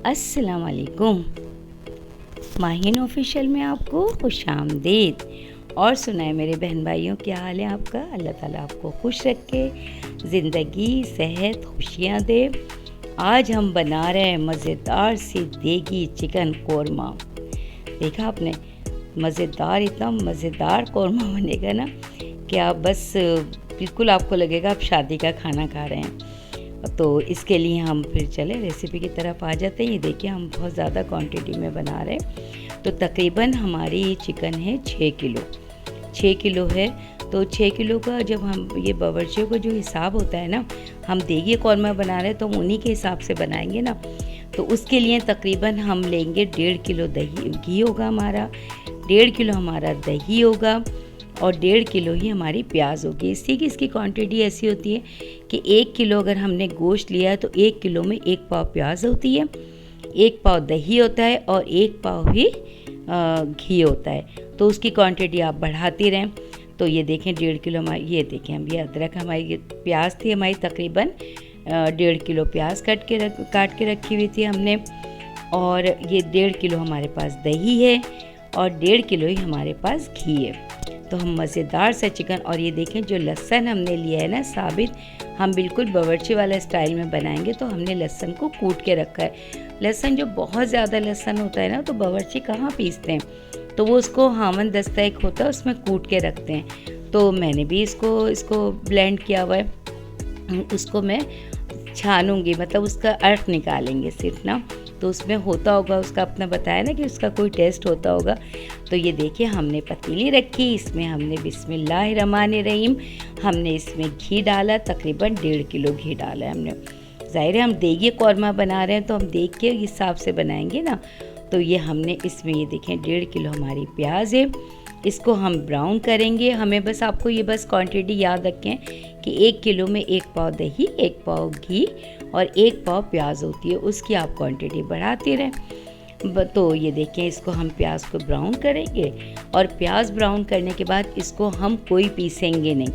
अस्सलाम वालेकुम। माहिन ऑफिशियल में आपको खुशामदीद। और सुनाए मेरे बहन भाइयों, क्या हाल है आपका? अल्लाह ताला आपको खुश रखे, ज़िंदगी सेहत खुशियाँ दे। आज हम बना रहे हैं मज़ेदार सी देगी चिकन कोरमा। देखा आपने, मज़ेदार, इतना मज़ेदार कोरमा बनेगा ना कि आप बस बिल्कुल आपको लगेगा आप शादी का खाना खा रहे हैं। तो इसके लिए हम फिर चले रेसिपी की तरफ आ जाते हैं। ये देखिए, हम बहुत ज़्यादा क्वांटिटी में बना रहे हैं। तो तकरीबन हमारी चिकन है 6 किलो। 6 किलो है, तो 6 किलो का जब हम ये बावर्चियों का जो हिसाब होता है ना, हम देगी कौरमा बना रहे हैं तो हम उन्हीं के हिसाब से बनाएंगे ना। तो उसके लिए तकरीबन हम लेंगे 1.5 किलो दही घी होगा हमारा, 1.5 किलो हमारा दही होगा और 1.5 किलो ही हमारी प्याज होगी। इसी की इसकी क्वांटिटी ऐसी होती है कि 1 किलो अगर हमने गोश्त लिया है तो 1 किलो में 1 पाव प्याज होती है, 1 पाव दही होता है और 1 पाव ही घी होता है। तो उसकी क्वांटिटी आप बढ़ाती रहें। तो ये देखें 1.5 किलो हमारी, ये देखें हम ये अदरक हमारी, ये प्याज थी हमारी तकरीबन 1.5 किलो प्याज काट के रखी हुई थी हमने। और ये 1.5 किलो हमारे पास दही है और 1.5 किलो ही हमारे पास घी है। तो हम मज़ेदार सा चिकन, और ये देखें जो लहसुन हमने लिया है ना साबित, हम बिल्कुल बावर्ची वाला स्टाइल में बनाएंगे। तो हमने लहसुन को कूट के रखा है। लहसुन जो बहुत ज़्यादा लहसुन होता है ना, तो बावर्ची कहाँ पीसते हैं, तो वो उसको हामन दस्ता एक होता है उसमें कूट के रखते हैं। तो मैंने भी इसको ब्लेंड किया हुआ है। उसको मैं छानूंगी, मतलब उसका अर्क निकालेंगे सिर्फ ना। तो उसमें होता होगा, उसका अपना बताया ना कि उसका कोई टेस्ट होता होगा। तो ये देखिए, हमने पतीली रखी, इसमें हमने बिस्मिल्लाहिर्रहमानिर्रहीम, हमने इसमें घी डाला, तकरीबन 1.5 किलो घी डाला है हमने। ज़ाहिर है हम देगी कौरमा बना रहे हैं तो हम देख के हिसाब से बनाएंगे ना। तो ये हमने इसमें, ये देखें 1.5 किलो हमारी प्याज है, इसको हम ब्राउन करेंगे। हमें बस, आपको ये बस क्वांटिटी याद रखें कि 1 किलो में 1 पाव दही, 1 पाव घी और 1 पाव प्याज होती है, उसकी आप क्वांटिटी बढ़ाते रहें। तो ये देखें, इसको हम प्याज को ब्राउन करेंगे और प्याज ब्राउन करने के बाद इसको हम कोई पीसेंगे नहीं,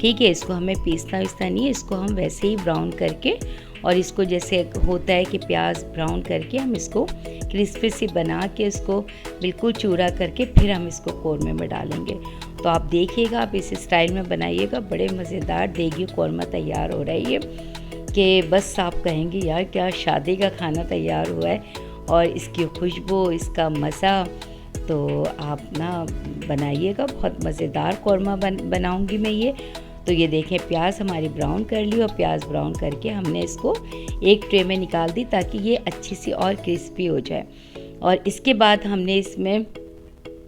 ठीक है। इसको हमें पीसना नहीं है, इसको हम वैसे ही ब्राउन करके, और इसको जैसे होता है कि प्याज ब्राउन करके हम इसको क्रिस्पी सी बना के इसको बिल्कुल चूरा करके फिर हम इसको कौरमे में डालेंगे। तो आप देखिएगा, आप इस स्टाइल में बनाइएगा, बड़े मज़ेदार देगी कौरमा तैयार हो रही है कि बस आप कहेंगे यार क्या शादी का खाना तैयार हुआ है। और इसकी खुशबू, इसका मज़ा, तो आप ना बनाइएगा, बहुत मज़ेदार कौरमा बनाऊंगी मैं ये। तो ये देखें, प्याज हमारी ब्राउन कर ली और प्याज ब्राउन करके हमने इसको एक ट्रे में निकाल दी ताकि ये अच्छी सी और क्रिस्पी हो जाए। और इसके बाद हमने इसमें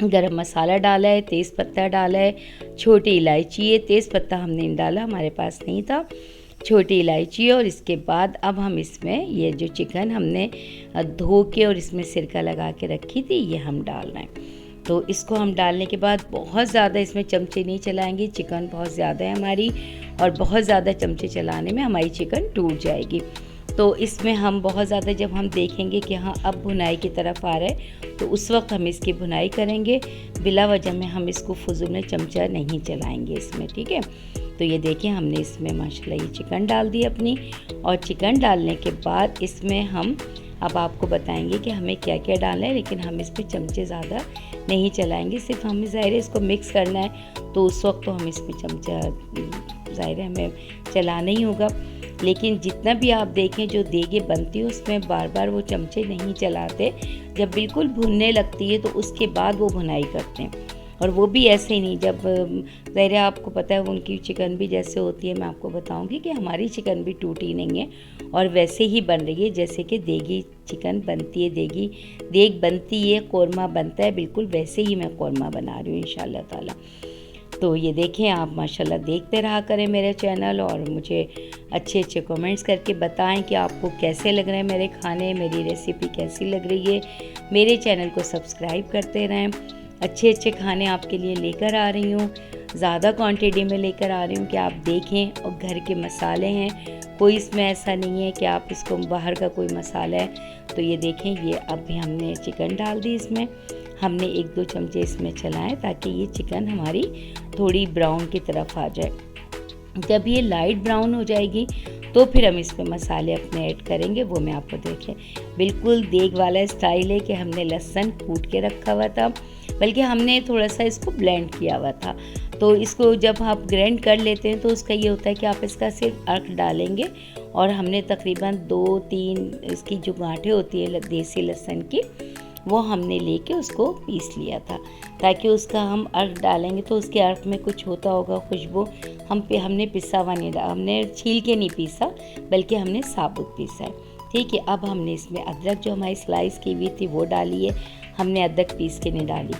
गरम मसाला डाला है, तेज़ पत्ता डाला है, छोटी इलायची है, तेज़ पत्ता हमने नहीं डाला, हमारे पास नहीं था, छोटी इलायची। और इसके बाद अब हम इसमें ये जो चिकन हमने धो के और इसमें सिरका लगा के रखी थी, ये हम डाल रहे हैं। तो इसको हम डालने के बाद बहुत ज़्यादा इसमें चमचे नहीं चलाएंगे, चिकन बहुत ज़्यादा है हमारी, और बहुत ज़्यादा चमचे चलाने में हमारी चिकन टूट जाएगी। तो इसमें हम बहुत ज़्यादा, जब हम देखेंगे कि हाँ अब भुनाई की तरफ आ रहा है, तो उस वक्त हम इसकी भुनाई करेंगे। बिला वजह में हम इसको फुजूल में चमचा नहीं चलाएंगे इसमें, ठीक है। तो ये देखिए, हमने इसमें माशाल्लाह ये चिकन डाल दी अपनी, और चिकन डालने के बाद इसमें हम अब आपको बताएंगे कि हमें क्या क्या डालना है, लेकिन हम इस पर चमचे ज़्यादा नहीं चलाएंगे, सिर्फ हमें ज़ाहिर है इसको मिक्स करना है। तो उस वक्त तो हम इसमें चमचा ज़ाहिर है हमें चलाना ही होगा। लेकिन जितना भी आप देखें जो देगे बनती है उसमें बार बार वो चमचे नहीं चलाते, जब बिल्कुल भुनने लगती है तो उसके बाद वो भुनाई करते हैं। और वो भी ऐसे ही नहीं, जब ज़ाहिर है आपको पता है उनकी चिकन भी जैसे होती है, मैं आपको बताऊंगी कि हमारी चिकन भी टूटी नहीं है और वैसे ही बन रही है जैसे कि देगी चिकन बनती है, देगी देग बनती है, कौरमा बनता है, बिल्कुल वैसे ही मैं कौरमा बना रही हूँ इंशाल्लाह ताला। तो ये देखें, आप माशाल्लाह देखते रहा करें मेरे चैनल, और मुझे अच्छे अच्छे कमेंट्स करके बताएं कि आपको कैसे लग रहे हैं मेरे खाने, मेरी रेसिपी कैसी लग रही है। मेरे चैनल को सब्सक्राइब करते रहें, अच्छे अच्छे खाने आपके लिए लेकर आ रही हूँ, ज़्यादा क्वांटिटी में लेकर आ रही हूँ कि आप देखें। और घर के मसाले हैं, कोई इसमें ऐसा नहीं है कि आप इसको बाहर का कोई मसाला है। तो ये देखें, ये अभी हमने चिकन डाल दी, इसमें हमने 1-2 चमचे इसमें चलाएं ताकि ये चिकन हमारी थोड़ी ब्राउन की तरफ आ जाए। जब ये लाइट ब्राउन हो जाएगी तो फिर हम इसमें मसाले अपने ऐड करेंगे, वो मैं आपको देखें। बिल्कुल देग वाला स्टाइल है कि हमने लहसुन कूट के रखा हुआ था, बल्कि हमने थोड़ा सा इसको ब्लेंड किया हुआ था। तो इसको जब आप ग्राइंड कर लेते हैं तो उसका ये होता है कि आप इसका सिर्फ अर्क डालेंगे, और हमने तकरीबन 2-3 इसकी जो गांठें होती है देसी लहसुन की, वो हमने लेके उसको पीस लिया था, ताकि उसका हम अर्क डालेंगे तो उसके अर्क में कुछ होता होगा खुशबू। हमने पिसा हुआ नहीं डाला, हमने छील के नहीं पीसा, बल्कि हमने साबुत पीसा है। ठीक है, अब हमने इसमें अदरक जो हमारी स्लाइस की हुई थी वो डाली है, हमने अदरक पीस के नहीं डाली।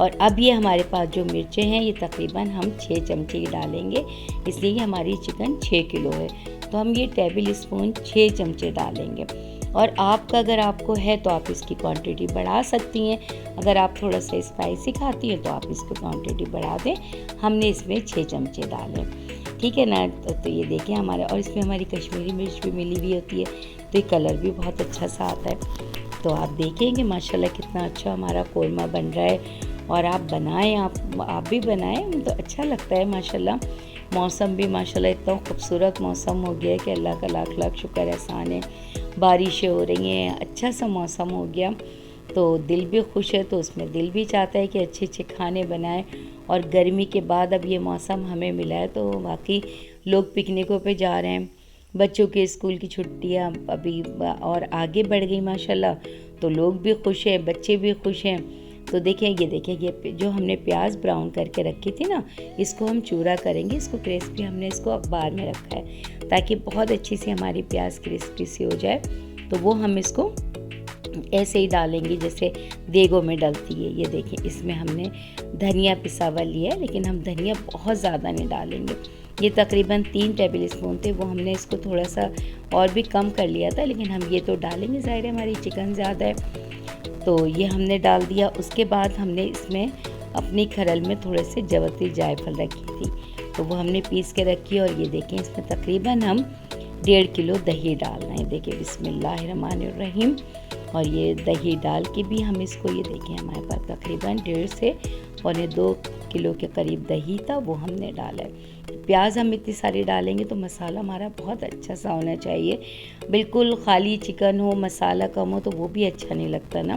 और अब ये हमारे पास जो मिर्चें हैं ये तकरीबन हम 6 चमचे ही डालेंगे, इसलिए हमारी चिकन 6 किलो है, तो हम ये टेबल स्पून 6 चमचे डालेंगे। और आपका अगर आपको है तो आप इसकी क्वांटिटी बढ़ा सकती हैं, अगर आप थोड़ा सा स्पाइसी खाती हैं तो आप इसको क्वांटिटी बढ़ा दें। हमने इसमें 6 चमचे डालें, ठीक है ना। तो ये देखें हमारा, और इसमें हमारी कश्मीरी मिर्च भी मिली हुई होती है, तो ये कलर भी बहुत अच्छा सा आता है। तो आप देखेंगे माशाल्लाह कितना अच्छा हमारा कोरमा बन रहा है। और आप बनाएं, आप भी बनाएं, तो अच्छा लगता है माशाल्लाह। मौसम भी माशाल्लाह इतना खूबसूरत मौसम हो गया है कि अल्लाह का लाख लाख शुक्र एहसान है। बारिशें हो रही हैं, अच्छा सा मौसम हो गया, तो दिल भी खुश है, तो उसमें दिल भी चाहता है कि अच्छे अच्छे खाने बनाएं। और गर्मी के बाद अब ये मौसम हमें मिला है, तो वाकई लोग पिकनिकों पे जा रहे हैं। बच्चों के स्कूल की छुट्टियां अभी और आगे बढ़ गई माशाल्लाह, तो लोग भी खुश हैं, बच्चे भी खुश हैं। तो देखें, ये जो हमने प्याज ब्राउन करके रखी थी ना, इसको हम चूरा करेंगे, इसको क्रिस्पी हमने इसको अखबार में रखा है, ताकि बहुत अच्छी सी हमारी प्याज क्रिस्पी सी हो जाए। तो वो हम इसको ऐसे ही डालेंगे जैसे देगों में डलती है। ये देखें, इसमें हमने धनिया पिसा हुआ लिया है, लेकिन हम धनिया बहुत ज़्यादा नहीं डालेंगे। ये तकरीबन 3 टेबल स्पून थे, वो हमने इसको थोड़ा सा और भी कम कर लिया था, लेकिन हम ये तो डालेंगे, ज़ाहिर है हमारी चिकन ज़्यादा है। तो ये हमने डाल दिया। उसके बाद हमने इसमें अपनी खरल में थोड़े से जवती जायफल रखी थी, तो वो हमने पीस के रखी। और ये देखें, इसमें तकरीबन हम 1.5 किलो दही डालना है। देखिए बिस्मिल्लाहिर्रहमानिर्रहीम। और ये दही डाल के भी हम इसको, ये देखें हमारे पास तकरीबन 1.5 से 2 किलो के करीब दही था, वो हमने डाला है। प्याज हम इतनी सारी डालेंगे तो मसाला हमारा बहुत अच्छा सा होना चाहिए। बिल्कुल खाली चिकन हो, मसाला कम हो, तो वो भी अच्छा नहीं लगता ना।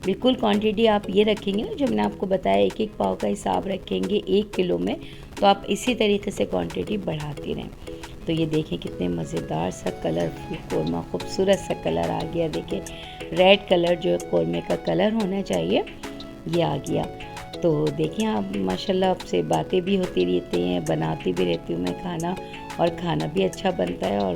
बिल्कुल क्वांटिटी आप ये रखेंगे ना, जो मैंने आपको बताया 1-1 पाव का हिसाब रखेंगे 1 किलो में, तो आप इसी तरीके से क्वांटिटी बढ़ाती रहें। तो ये देखें कितने मज़ेदार सा कलरफुल कोरमा, खूबसूरत सा कलर आ गया। देखें रेड कलर जो कोरमे का कलर होना चाहिए, ये आ गया। तो देखिए आप माशाल्लाह, आपसे बातें भी होती रहती हैं, बनाती भी रहती हूँ मैं खाना, और खाना भी अच्छा बनता है, और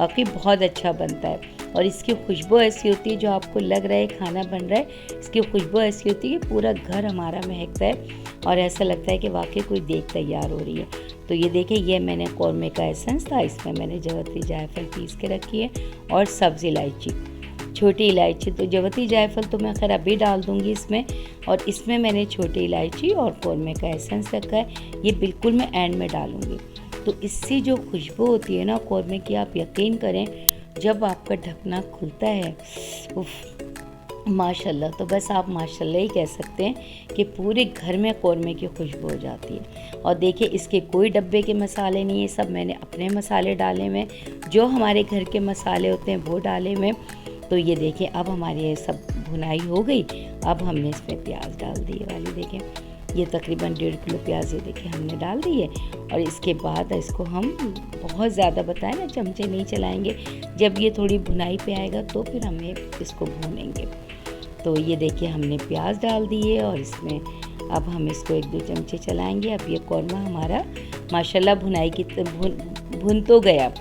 वाकई बहुत अच्छा बनता है। और इसकी खुशबू ऐसी होती है, जो आपको लग रहा है खाना बन रहा है, इसकी खुशबू ऐसी होती है कि पूरा घर हमारा महकता है, और ऐसा लगता है कि वाकई कोई देख तैयार हो रही है। तो ये देखिए, ये मैंने कौरमे का एसेंस था, इसमें मैंने जवती जायफल पीस के रखी है, और सब्ज़ इलायची, छोटी इलायची। तो जवती जायफल तो मैं खैर अभी डाल दूँगी इसमें, और इसमें मैंने छोटी इलायची और कौरमे का एसेंस रखा है, ये बिल्कुल मैं एंड में डालूँगी। तो इससे जो खुशबू होती है ना कौरमे की, आप यकीन करें जब आपका ढकना खुलता है, उफ माशाल्लाह, तो बस आप माशाल्लाह ही कह सकते हैं कि पूरे घर में कौरमे की खुशबू हो जाती है। और देखिए, इसके कोई डब्बे के मसाले नहीं है, सब मैंने अपने मसाले डाले हुए, जो हमारे घर के मसाले होते हैं वो डाले हुए। तो ये देखिए, अब हमारी ये सब भुनाई हो गई। अब हमने इसमें प्याज डाल दिए वाली, देखें ये तकरीबन 1.5 किलो प्याज ये देखिए हमने डाल दी है। और इसके बाद इसको हम बहुत ज़्यादा बताएं ना, चमचे नहीं चलाएंगे, जब ये थोड़ी भुनाई पे आएगा तो फिर हमें इसको भूनेंगे। तो ये देखिए हमने प्याज डाल दिए, और इसमें अब हम इसको 1-2 चमचे चलाएंगे। अब ये कौरमा हमारा माशाल्लाह भुनाई की भुन तो गया,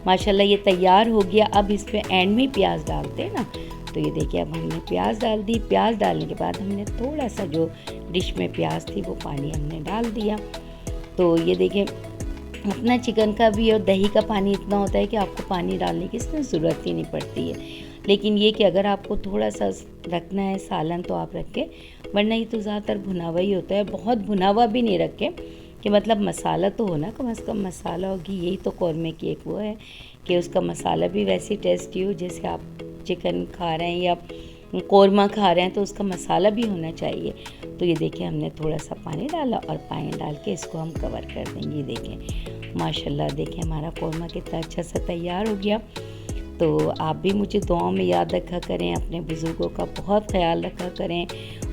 माशाल्लाह ये तैयार हो गया। अब इसमें एंड में प्याज डालते हैं ना, तो ये देखिए अब हमने प्याज डाल दी। प्याज डालने के बाद हमने थोड़ा सा जो डिश में प्याज थी वो पानी हमने डाल दिया। तो ये देखिए, अपना चिकन का भी और दही का पानी इतना होता है कि आपको पानी डालने की इसमें ज़रूरत ही नहीं पड़ती है। लेकिन ये कि अगर आपको थोड़ा सा रखना है सालन तो आप रखें, वरना ये तो ज़्यादातर भुनावा ही होता है। बहुत भुनावा भी नहीं रखें कि मतलब मसाला तो होना, कम से कम मसाला होगी। यही तो कौरमे की एक वो है कि उसका मसाला भी वैसे टेस्टी हो, जैसे आप चिकन खा रहे हैं या कौरमा खा रहे हैं, तो उसका मसाला भी होना चाहिए। तो ये देखिए हमने थोड़ा सा पानी डाला, और पानी डाल के इसको हम कवर कर देंगे। ये देखें माशाल्लाह देखें हमारा कौरमा कितना अच्छा सा तैयार हो गया। तो आप भी मुझे दुआओं में याद रखा करें, अपने बुज़ुर्गों का बहुत ख़्याल रखा करें,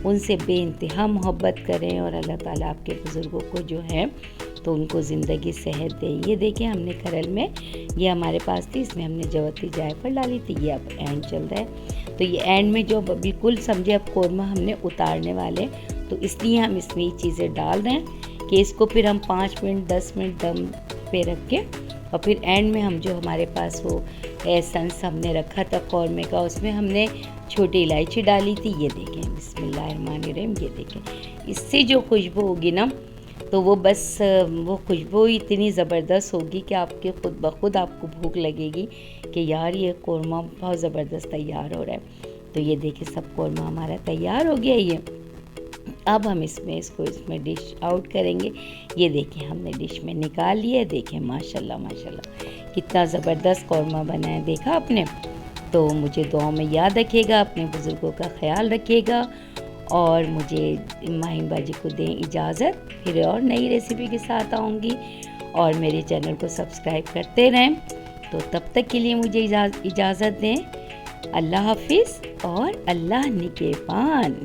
उनसे बेइंतहा मोहब्बत करें और अल्लाह ताला आपके बुज़ुर्गों को जो है तो उनको ज़िंदगी सेहत दे। ये देखें हमने खरल में, ये हमारे पास थी, इसमें हमने जवती जायफल डाली थी। ये अब एंड चल रहा है, तो ये एंड में जो बिल्कुल समझे अब कौरमा हमने उतारने वाले, तो इसलिए हम इसमें ये चीज़ें डाल रहे हैं कि इसको फिर हम 5 मिनट 10 मिनट दम पे रख के और फिर एंड में हम जो हमारे पास वो एसेंस हमने रखा था कौरमे का, उसमें हमने छोटी इलायची डाली थी। ये देखें बिस्मिल्लाहिर्रहमानिर्रहीम, ये देखें इससे जो खुशबू होगी ना, तो वो बस वो खुशबू इतनी ज़बरदस्त होगी कि आपके खुद ब खुद आपको भूख लगेगी कि यार ये कौरमा बहुत ज़बरदस्त तैयार हो रहा है। तो ये देखिए सब कौरमा हमारा तैयार हो गया। ये अब हम इसमें डिश आउट करेंगे। ये देखिए हमने डिश में निकाल लिया है। देखें माशाल्लाह माशाल्लाह कितना ज़बरदस्त कौरमा बना है, देखा आपने। तो मुझे दुआ में याद रखिएगा, अपने बुज़ुर्गों का ख्याल रखिएगा और मुझे माहिन बाजी को दें इजाज़त। फिर और नई रेसिपी के साथ आऊँगी और मेरे चैनल को सब्सक्राइब करते रहें। तो तब तक के लिए मुझे इजाज़त दें। अल्लाह हाफिज़ और अल्लाह निगहबान।